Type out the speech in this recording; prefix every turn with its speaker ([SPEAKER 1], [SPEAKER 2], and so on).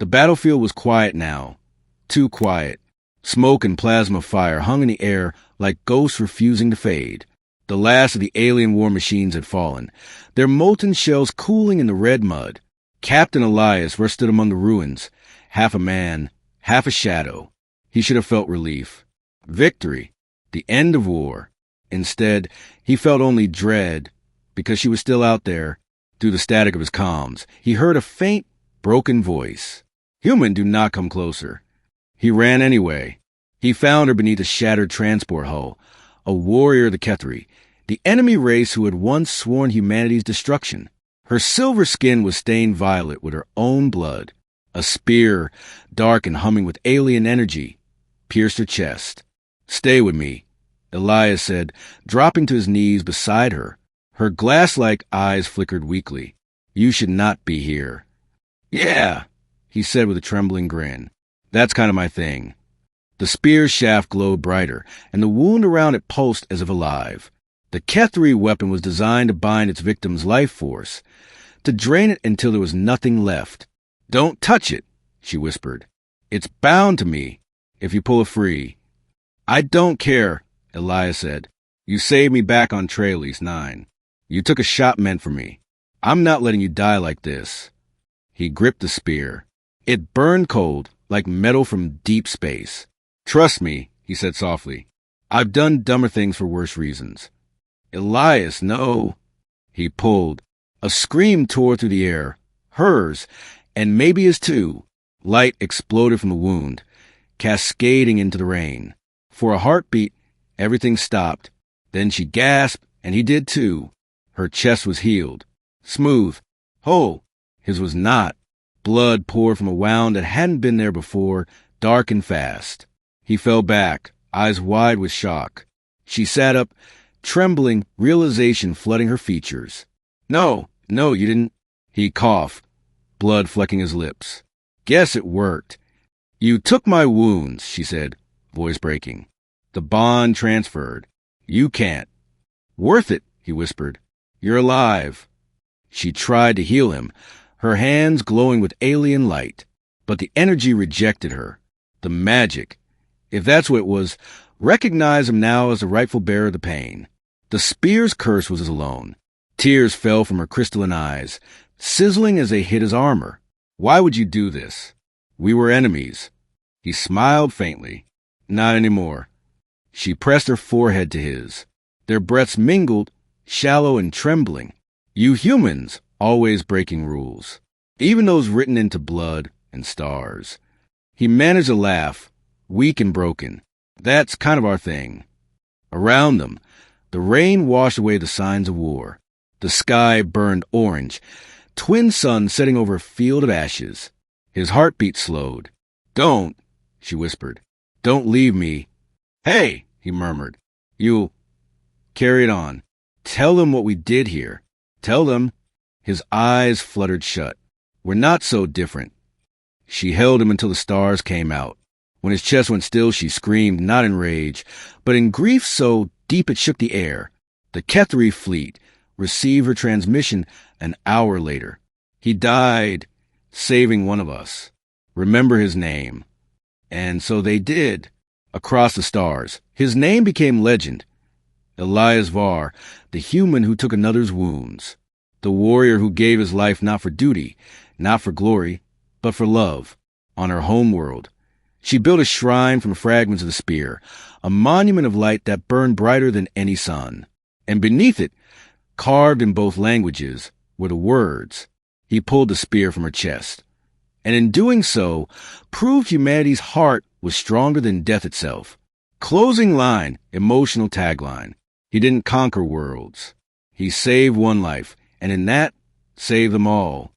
[SPEAKER 1] The battlefield was quiet now. Too quiet. Smoke and plasma fire hung in the air like ghosts refusing to fade. The last of the alien war machines had fallen, their molten shells cooling in the red mud. Captain Elias rested among the ruins, half a man, half a shadow. He should have felt relief. Victory. The end of war. Instead, he felt only dread, because she was still out there. Through the static of his comms, he heard a faint, broken voice. "Human, do not come closer." He ran anyway. He found her beneath a shattered transport hull, a warrior of the Kethri, the enemy race who had once sworn humanity's destruction. Her silver skin was stained violet with her own blood. A spear, dark and humming with alien energy, pierced her chest. "Stay with me," Elias said, dropping to his knees beside her. Her glass-like eyes flickered weakly. "You should not be here." "Yeah," he said with a trembling grin. "That's kind of my thing." The spear's shaft glowed brighter, and the wound around it pulsed as if alive. The Kethri weapon was designed to bind its victim's life force, to drain it until there was nothing left. "Don't touch it," she whispered. "It's bound to me, if you pull it free." "I don't care," Elias said. "You saved me back on Tralles 9. You took a shot meant for me. I'm not letting you die like this." He gripped the spear. It burned cold, like metal from deep space. "Trust me," he said softly. "I've done dumber things for worse reasons." "Elias, no." He pulled. A scream tore through the air. Hers, and maybe his too. Light exploded from the wound, cascading into the rain. For a heartbeat, everything stopped. Then she gasped, and he did too. Her chest was healed. Smooth. Whole. His was not. Blood poured from a wound that hadn't been there before, dark and fast. He fell back, eyes wide with shock. She sat up, trembling, realization flooding her features. No, you didn't." He coughed, blood flecking his lips. "Guess it worked." "You took my wounds," she said, voice breaking. "The bond transferred. You can't." "Worth it," he whispered. "You're alive." She tried to heal him, her hands glowing with alien light. But the energy rejected her. The magic, if that's what it was, recognized him now as the rightful bearer of the pain. The spear's curse was his alone. Tears fell from her crystalline eyes, sizzling as they hit his armor. "Why would you do this? We were enemies." He smiled faintly. "Not anymore." She pressed her forehead to his. Their breaths mingled, shallow and trembling. "You humans, always breaking rules, even those written into blood and stars." He managed a laugh, weak and broken. "That's kind of our thing." Around them, the rain washed away the signs of war. The sky burned orange, twin suns setting over a field of ashes. His heartbeat slowed. "Don't," she whispered. "Don't leave me." "Hey," he murmured. "You'll carry it on. Tell them what we did here. Tell them." His eyes fluttered shut. "We're not so different." She held him until the stars came out. When his chest went still, she screamed, not in rage, but in grief so deep it shook the air. The Kethri fleet received her transmission an hour later. "He died, saving one of us. Remember his name." And so they did. Across the stars, his name became legend. Elias Var, the human who took another's wounds. The warrior who gave his life not for duty, not for glory, but for love. On her homeworld, she built a shrine from fragments of the spear, a monument of light that burned brighter than any sun. And beneath it, carved in both languages, were the words. He pulled the spear from her chest, and in doing so, proved humanity's heart was stronger than death itself. Closing line, emotional tagline. He didn't conquer worlds. He saved one life, and in that, saved them all.